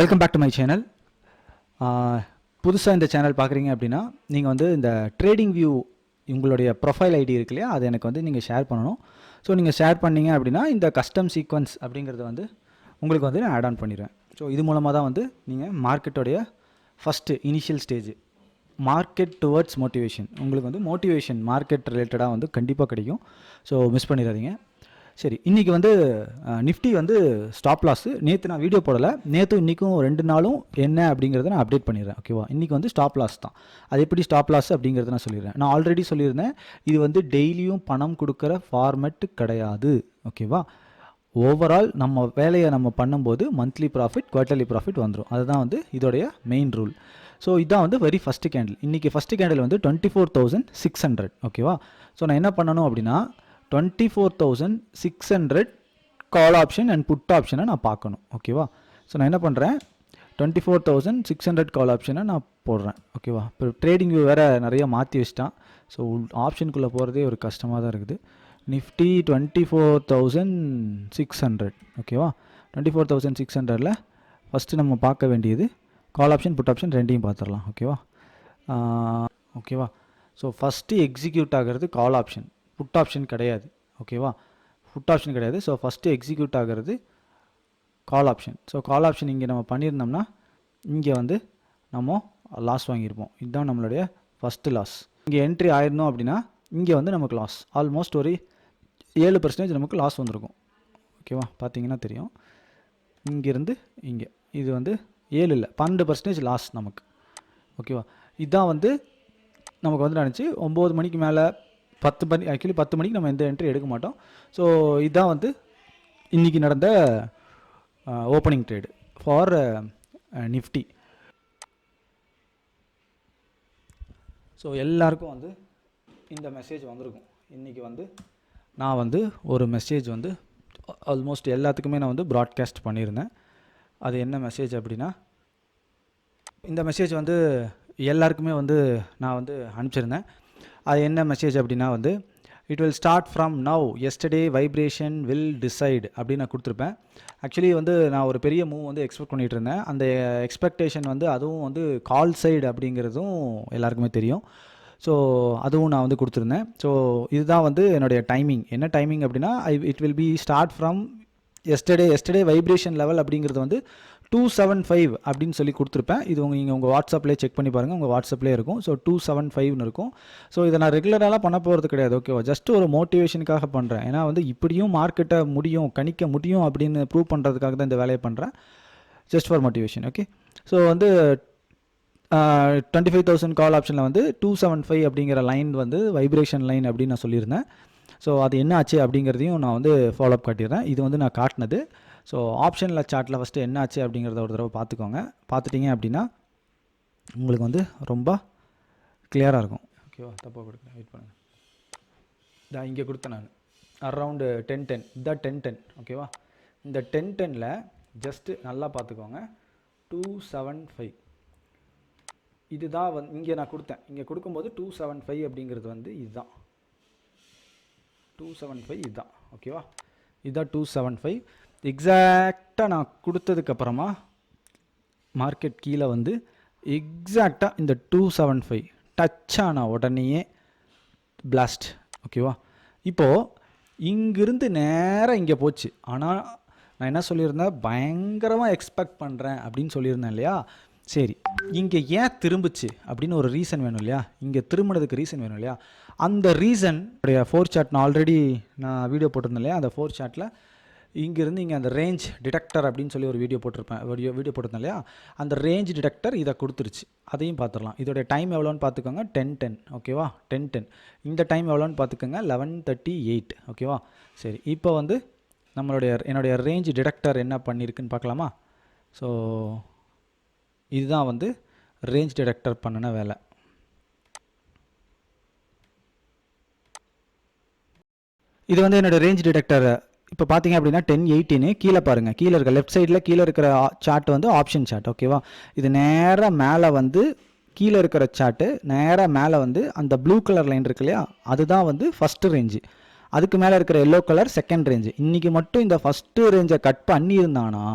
Welcome back to my channel. புதுசாக இந்த channel பார்க்குறீங்க அப்படின்னா நீங்கள் வந்து இந்த ட்ரேடிங் வியூ உங்களுடைய ப்ரொஃபைல் ஐடி இருக்கு இல்லையா, அது எனக்கு வந்து நீங்கள் ஷேர் பண்ணணும். ஸோ நீங்கள் ஷேர் பண்ணீங்க அப்படின்னா இந்த கஸ்டம் சீக்வன்ஸ் அப்படிங்கிறத வந்து உங்களுக்கு வந்து நான் ஆட் ஆன் பண்ணிடுவேன். ஸோ இது மூலமாக தான் வந்து நீங்கள் மார்க்கெட்டோடைய first initial stage market towards motivation, உங்களுக்கு வந்து மோட்டிவேஷன் மார்க்கெட் ரிலேட்டடாக வந்து கண்டிப்பாக கிடைக்கும். ஸோ மிஸ் பண்ணிடாதீங்க. சரி, இன்றைக்கி வந்து நிஃப்டி வந்து ஸ்டாப் லாஸு நேற்று நான் வீடியோ போடலை. நேற்று இன்றைக்கும் 2 நாளும் என்ன அப்படிங்கிறத நான் அப்டேட் பண்ணிடுறேன். ஓகேவா, இன்றைக்கி வந்து ஸ்டாப் லாஸ் தான். அது எப்படி ஸ்டாப் லாஸ் அப்படிங்கிறத நான் சொல்லிடுறேன். நான் ஆல்ரெடி சொல்லியிருந்தேன், இது வந்து டெய்லியும் பணம் கொடுக்குற ஃபார்மெட்டு கிடையாது. ஓகேவா, ஓவரால் நம்ம வேலையை நம்ம பண்ணும்போது மந்த்லி ப்ராஃபிட் குவார்ட்டர்லி ப்ராஃபிட் வந்துடும். அதுதான் வந்து இதோடைய மெயின் ரூல். ஸோ இதுதான் வந்து வெரி ஃபஸ்ட்டு கேண்டில். இன்றைக்கி ஃபஸ்ட்டு கேண்டில் வந்து 24,600. ஓகேவா, ஸோ நான் என்ன பண்ணணும் அப்படின்னா 24,600 கால் ஆப்ஷன் அண்ட் புட் ஆப்ஷனை நான் பார்க்கணும். ஓகேவா, ஸோ நான் என்ன பண்ணுறேன், 24,600 கால் ஆப்ஷனை நான் போடுறேன். ஓகேவா, இப்போ ட்ரேடிங் வியூ வேறு நிறைய மாற்றி வச்சிட்டான். ஸோ ஆப்ஷனுக்குள்ளே போகிறதே ஒரு கஷ்டமாக தான் இருக்குது. நிஃப்டி 24,600. ஓகேவா, 24,600ல் ஃபஸ்ட்டு நம்ம பார்க்க வேண்டியது கால் ஆப்ஷன் புட் ஆப்ஷன் ரெண்டையும் பார்த்துடலாம். ஓகேவா, ஸோ ஃபஸ்ட்டு எக்ஸிக்யூட் ஆகிறது கால் ஆப்ஷன், புட் ஆப்ஷன் கிடையாது. ஓகேவா, புட் ஆப்ஷன் கிடையாது. ஸோ ஃபஸ்ட்டு எக்ஸிக்யூட் ஆகிறது call option. So call option இங்கே நம்ம பண்ணியிருந்தோம்னா இங்கே வந்து நம்ம லாஸ் வாங்கியிருப்போம். இதுதான் நம்மளுடைய ஃபஸ்ட்டு லாஸ். இங்கே என்ட்ரி ஆயிருந்தோம் அப்படின்னா இங்கே வந்து நமக்கு லாஸ் ஆல்மோஸ்ட் ஒரு 7% நமக்கு லாஸ் வந்திருக்கும். ஓகேவா, பார்த்தீங்கன்னா தெரியும். இங்கேருந்து இங்கே இது வந்து 7 இல்லை 12% லாஸ் நமக்கு. ஓகேவா, இதுதான் வந்து நமக்கு வந்து நினச்சி 9 மணிக்கு மேலே 10 மணி, ஆக்சுவலி 10 மணிக்கு நம்ம எந்த என்ட்ரி எடுக்க மாட்டோம். ஸோ இதுதான் வந்து இன்றைக்கி நடந்த opening trade for Nifty. So எல்லாருக்கும் வந்து இந்த மெசேஜ் வந்திருக்கும். இன்றைக்கி வந்து நான் வந்து ஒரு மெசேஜ் வந்து ஆல்மோஸ்ட் எல்லாத்துக்குமே நான் வந்து ப்ராட்காஸ்ட் பண்ணியிருந்தேன். அது என்ன மெசேஜ் அப்படின்னா, இந்த மெசேஜ் வந்து எல்லாருக்குமே வந்து நான் வந்து அனுப்பிச்சிருந்தேன். அது என்ன மெசேஜ் அப்படின்னா வந்து it will start from now, yesterday vibration will decide அப்படின்னு நான் கொடுத்துருப்பேன். ஆக்சுவலி வந்து நான் ஒரு பெரிய மூவ் வந்து எக்ஸ்பெக்ட் பண்ணிகிட்டு இருந்தேன். அந்த எக்ஸ்பெக்டேஷன் வந்து அதுவும் வந்து கால் சைடு அப்படிங்கிறதும் எல்லாருக்குமே தெரியும். ஸோ அதுவும் நான் வந்து கொடுத்துருந்தேன். ஸோ இதுதான் வந்து என்னுடைய டைமிங். என்ன டைமிங் அப்படின்னா it will be start from yesterday vibration level அப்படிங்கிறது வந்து 275 அப்படின்னு சொல்லி கொடுத்துருப்பேன். இது நீங்கள் உங்கள் வாட்ஸ்அப்லேயே செக் பண்ணி பாருங்கள், உங்கள் வாட்ஸ்அப்லேயே இருக்கும். ஸோ 275ன்னு இருக்கும். ஸோ இதை நான் ரெகுலராலாம் பண்ண போகிறது கிடையாது. ஓகேவா, ஜஸ்ட் ஒரு மோட்டிவேஷனுக்காக பண்ணுறேன். ஏன்னா வந்து இப்படியும் மார்க்கெட்டை கணிக்க முடியும் அப்படின்னு ப்ரூவ் பண்ணுறதுக்காக தான் இந்த வேலையை பண்ணுறேன். Just for motivation. Okay, so வந்து 25,000 கால் ஆப்ஷனில் வந்து 275 அப்படிங்கிற லைன் வந்து வைப்ரேஷன் லைன் அப்படின்னு நான் சொல்லியிருந்தேன். ஸோ அது என்ன ஆச்சு அப்படிங்கிறதையும் நான் வந்து ஃபாலோ அப் காட்டிடுறேன். இது வந்து நான் காட்டினது. ஸோ ஆப்ஷனில் சார்ட்டில் ஃபஸ்ட்டு என்ன ஆச்சு அப்படிங்கிறத ஒரு தடவை பார்த்துக்கோங்க. பார்த்துட்டிங்க அப்படின்னா உங்களுக்கு வந்து ரொம்ப கிளியராக இருக்கும். ஓகேவா, தப்பாக கொடுக்குறேன், வெயிட் பண்ணுங்கள். இதான் இங்கே கொடுத்தேன் நான் அரவுண்டு 10:10. இதுதான் 10:10. ஓகேவா, இந்த 10:10ல் ஜஸ்ட்டு நல்லா பார்த்துக்கோங்க. 275 இதுதான் வந்து இங்கே நான் கொடுத்தேன். இங்கே கொடுக்கும்போது 275 அப்படிங்கிறது வந்து இதுதான் 275. இதுதான் ஓகேவா, இதுதான் 275. எக்ஸாக்டாக நான் கொடுத்ததுக்கப்புறமா மார்க்கெட் கீழே வந்து எக்ஸாக்டாக இந்த 275 டச் ஆன உடனேயே பிளாஸ்ட். ஓகேவா, இப்போது இங்கிருந்து நேராக இங்கே போச்சு. ஆனால் நான் என்ன சொல்லியிருந்தேன், பயங்கரமாக எக்ஸ்பெக்ட் பண்ணுறேன் அப்படின்னு சொல்லியிருந்தேன் இல்லையா. சரி, இங்கே ஏன் திரும்பிச்சு அப்படின்னு ஒரு ரீசன் வேணும் இல்லையா. இங்கே திரும்பினதுக்கு ரீசன் வேணும் இல்லையா. அந்த ரீசன் உடைய 4 சார்ட் நான் ஆல்ரெடி வீடியோ போட்டிருந்தேன் இல்லையா. அந்த 4 சார்ட்டில் இங்கேருந்து இங்கே அந்த ரேஞ்ச் டிடெக்டர் அப்படின்னு சொல்லி ஒரு வீடியோ போட்டிருந்தேன் இல்லையா. அந்த ரேஞ்ச் டிடெக்டர் இதை கொடுத்துருச்சு. அதையும் பார்த்துடலாம். இதோடைய டைம் எவ்வளோன்னு பார்த்துக்கோங்க, 10:10. ஓகேவா, 10:10. இந்த டைம் எவ்வளோன்னு பார்த்துக்கோங்க, 11:38. ஓகேவா, சரி, இப்போ வந்து என்னுடைய ரேஞ்ச் டிடெக்டர் என்ன பண்ணியிருக்குன்னு பார்க்கலாமா. ஸோ இதுதான் வந்து ரேஞ்ச் டிடெக்டர் பண்ணின வேலை. இது வந்து என்னோடய ரேஞ்ச் டிடெக்டர். இப்போ பார்த்தீங்க அப்படின்னா 10:18 கீழே பாருங்கள். கீழே இருக்க லெஃப்ட் சைடில் கீழே இருக்கிற சார்ட் வந்து ஆப்ஷன் சார்ட். ஓகேவா, இது நேராக மேலே வந்து கீழே இருக்கிற சார்ட்டு நேராக மேலே வந்து அந்த ப்ளூ கலர் லைன் இருக்கு இல்லையா, அதுதான் வந்து ஃபஸ்ட்டு ரேஞ்சு. அதுக்கு மேலே இருக்கிற எல்லோ கலர் செகண்ட் ரேஞ்சு. இன்றைக்கி மட்டும் இந்த ஃபஸ்ட்டு ரேஞ்சை கட் பண்ணியிருந்தானா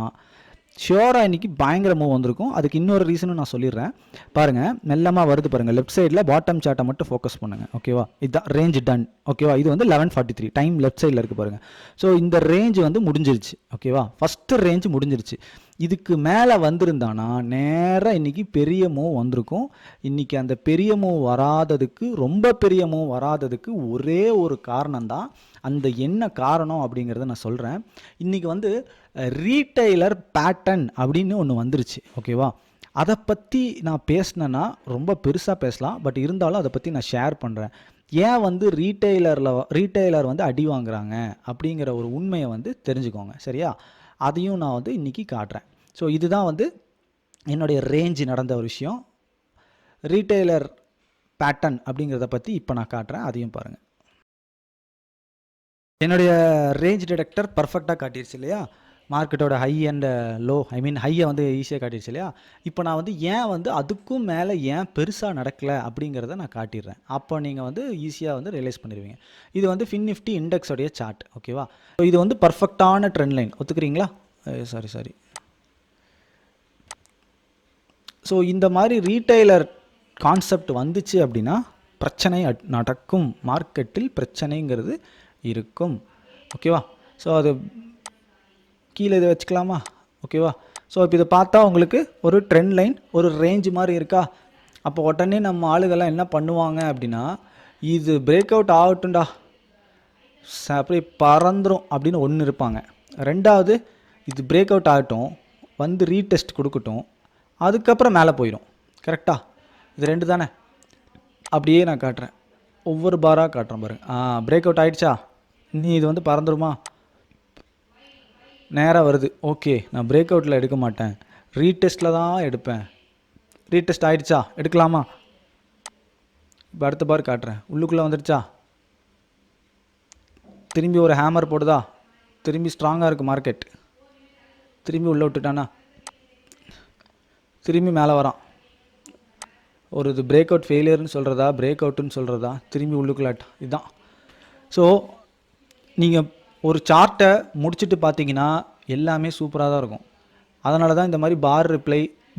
ஷியோராக இன்றைக்கி பயங்கர மூவ் வந்திருக்கும். அதுக்கு இன்னொரு ரீசனும் நான் சொல்லிடுறேன். பாருங்கள், மெல்லமாக வருது பாருங்கள். லெஃப்ட் சைடில் பாட்டம் சார்ட்டை மட்டும் ஃபோக்கஸ் பண்ணுங்கள். ஓகேவா, இதுதான் ரேஞ்ச் டன். ஓகேவா, இது வந்து 11:43 டைம் லெஃப்ட் சைடில் இருக்குது பாருங்கள். ஸோ இந்த ரேஞ்ச் வந்து முடிஞ்சிருச்சு. ஓகேவா, ஃபஸ்ட்டு ரேஞ்ச் முடிஞ்சிருச்சு. இதுக்கு மேலே வந்திருந்தானா நேராக இன்றைக்கி பெரிய மூவ் வந்திருக்கும். இன்றைக்கி அந்த பெரிய மூவ் வராததுக்கு, ரொம்ப பெரிய மூவ் வராததுக்கு ஒரே ஒரு காரணம்தான். அந்த என்ன காரணம் அப்படிங்கிறத நான் சொல்கிறேன். இன்றைக்கி வந்து ரீட்டைலர் பேட்டர்ன் அப்படின்னு ஒன்று வந்துருச்சு. ஓகேவா, அதை பற்றி நான் பேசினேன்னா ரொம்ப பெருசாக பேசலாம். பட் இருந்தாலும் அதை பற்றி நான் ஷேர் பண்ணுறேன். ஏன் வந்து ரீட்டைலர் வந்து அடி வாங்குறாங்க அப்படிங்கிற ஒரு உண்மையை வந்து தெரிஞ்சுக்கோங்க. சரியா, அதையும் நான் வந்து இன்றைக்கி காட்டுறேன். ஸோ இதுதான் வந்து என்னுடைய ரேஞ்சு நடந்த ஒரு விஷயம். ரீட்டைலர் பேட்டர்ன் அப்படிங்கிறத பற்றி இப்போ நான் காட்டுறேன், அதையும் பாருங்கள். என்னுடைய ரேஞ்ச் டிடெக்டர் பர்ஃபெக்டாக காட்டிடுச்சு இல்லையா. மார்க்கெட்டோட ஹை அண்ட் லோ, ஹையை வந்து ஈஸியாக காட்டிடுச்சு இல்லையா. இப்போ நான் வந்து ஏன் வந்து அதுக்கும் மேலே ஏன் பெருசாக நடக்கலை அப்படிங்கிறத நான் காட்டிடுறேன். அப்போ நீங்கள் வந்து ஈஸியாக வந்து ரியலைஸ் பண்ணிடுவீங்க. இது வந்து FinNifty இண்டெக்ஸோடைய சார்ட். ஓகேவா, ஸோ இது வந்து பர்ஃபெக்டான ட்ரெண்ட் லைன். ஒத்துக்கிறீங்களா? சாரி. ஸோ இந்த மாதிரி ரீட்டைலர் கான்செப்ட் வந்துச்சு அப்படின்னா பிரச்சனை நடக்கும். மார்க்கெட்டில் பிரச்சனைங்கிறது இருக்கும். ஓகேவா, ஸோ அது கீழே இதை வச்சுக்கலாமா? ஓகேவா, ஸோ இப்போ இதை பார்த்தா உங்களுக்கு ஒரு ட்ரெண்ட் லைன், ஒரு ரேஞ்ச் மாதிரி இருக்கா. அப்போ உடனே நம்ம ஆளுகள்லாம் என்ன பண்ணுவாங்க அப்படின்னா, இது பிரேக் அவுட் ஆகட்டும்டா, அப்படி பறந்துடும் அப்படின்னு ஒன்று இருப்பாங்க. ரெண்டாவது, இது பிரேக் அவுட் ஆகட்டும், வந்து ரீடெஸ்ட் கொடுக்கட்டும், அதுக்கப்புறம் மேலே போயிடும். கரெக்டாக, இது ரெண்டு தானே. அப்படியே நான் காட்டுறேன், ஒவ்வொரு பாராக காட்டுறேன் பாருங்க. பிரேக் அவுட் ஆகிடுச்சா, நீ இது வந்து பறந்துருமா, நேராக வருது. ஓகே, நான் பிரேக் அவுட்டில் எடுக்க மாட்டேன், ரீடெஸ்ட்டில் தான் எடுப்பேன். ரீடெஸ்ட் ஆகிடுச்சா, எடுக்கலாமா? இப்போ அடுத்த பார் காட்டுறேன், உள்ளுக்குள்ளே வந்துடுச்சா, திரும்பி ஒரு ஹேமர் போடுதா, திரும்பி ஸ்ட்ராங்காக இருக்குது மார்க்கெட், திரும்பி உள்ளே விட்டுட்டானா, திரும்பி மேலே வரான். ஒரு இது பிரேக் அவுட் ஃபெயிலியர்னு சொல்கிறதா, பிரேக் அவுட்டுன்னு சொல்கிறதா, திரும்பி உள்ளுக்குள்ளாட்டா, இதுதான். ஸோ நீங்கள் ஒரு சார்ட்டை முடிச்சுட்டு பார்த்தீங்கன்னா எல்லாமே சூப்பராக தான் இருக்கும். அதனால தான் இந்த மாதிரி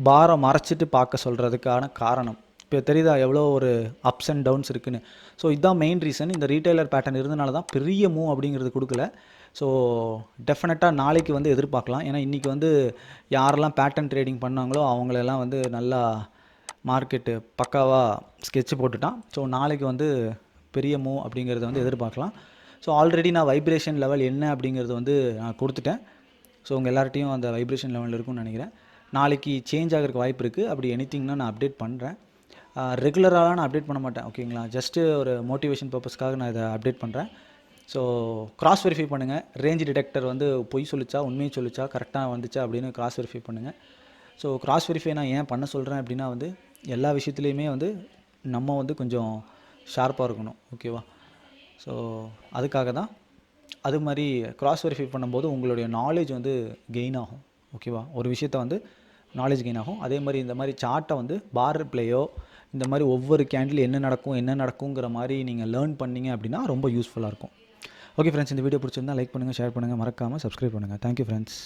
பாரை மறைச்சிட்டு பார்க்க சொல்கிறதுக்கான காரணம். இப்போ தெரியுதா எவ்வளோ ஒரு அப்ஸ் அண்ட் டவுன்ஸ் இருக்குன்னு. ஸோ இதுதான் மெயின் ரீசன். இந்த ரீட்டைலர் பேட்டர்ன் இருந்தனால தான் பெரிய மூவ் அப்படிங்கிறது கொடுக்கல. ஸோ டெஃபினட்டாக நாளைக்கு வந்து எதிர்பார்க்கலாம். ஏன்னா இன்றைக்கி வந்து யாரெல்லாம் பேட்டர்ன் ட்ரேடிங் பண்ணாங்களோ அவங்களெல்லாம் வந்து நல்லா மார்க்கெட்டு பக்காவாக ஸ்கெட்ச் போட்டுட்டான். ஸோ நாளைக்கு வந்து பெரிய மூவ் அப்படிங்கிறத வந்து எதிர்பார்க்கலாம். ஸோ ஆல்ரெடி நான் வைப்ரேஷன் லெவல் என்ன அப்படிங்கிறது வந்து நான் கொடுத்துட்டேன். ஸோ உங்கள் எல்லார்ட்டையும் அந்த வைப்ரேஷன் லெவலில் இருக்கும்னு நினைக்கிறேன். நாளைக்கு சேஞ்ச் ஆகிறதுக்கு வாய்ப்பு இருக்குது. அப்படி எனிதிங்னா நான் அப்டேட் பண்ணுறேன். ரெகுலராக நான் அப்டேட் பண்ண மாட்டேன். ஓகேங்களா, ஜஸ்ட்டு ஒரு மோட்டிவேஷன் பர்பஸ்க்காக நான் இதை அப்டேட் பண்ணுறேன். ஸோ கிராஸ் வெரிஃபை பண்ணுங்கள். ரேஞ்ச் டிடெக்டர் வந்து பொய் சொல்லிச்சா உண்மையை சொல்லிச்சா கரெக்டாக வந்துச்சா அப்படின்னு கிராஸ் வெரிஃபை பண்ணுங்கள். ஸோ கிராஸ் வெரிஃபை நான் ஏன் பண்ண சொல்கிறேன் அப்படின்னா வந்து எல்லா விஷயத்துலையுமே வந்து நம்ம வந்து கொஞ்சம் ஷார்ப்பாக இருக்கணும். ஓகேவா, ஸோ அதுக்காக தான். அது மாதிரி கிராஸ் வெரிஃபை பண்ணும்போது உங்களுடைய நாலேஜ் வந்து கெயின் ஆகும். ஓகேவா, ஒரு விஷயத்தை வந்து நாலேஜ் கெயின் ஆகும். அதே மாதிரி இந்த மாதிரி சார்ட்டை வந்து பார் ரிப்ளையோ இந்த மாதிரி ஒவ்வொரு கேண்டில் என்ன நடக்குங்கிற மாதிரி நீங்கள் லேர்ன் பண்ணிங்க அப்படின்னா ரொம்ப யூஸ்ஃபுல்லாக இருக்கும். ஓகே ஃப்ரெண்ட்ஸ், இந்த வீடியோ பிடிச்சிருந்தால் லைக் பண்ணுங்கள், ஷேர் பண்ணுங்கள், மறக்காமல் சப்ஸ்கிரைப் பண்ணுங்கள். Thank you friends.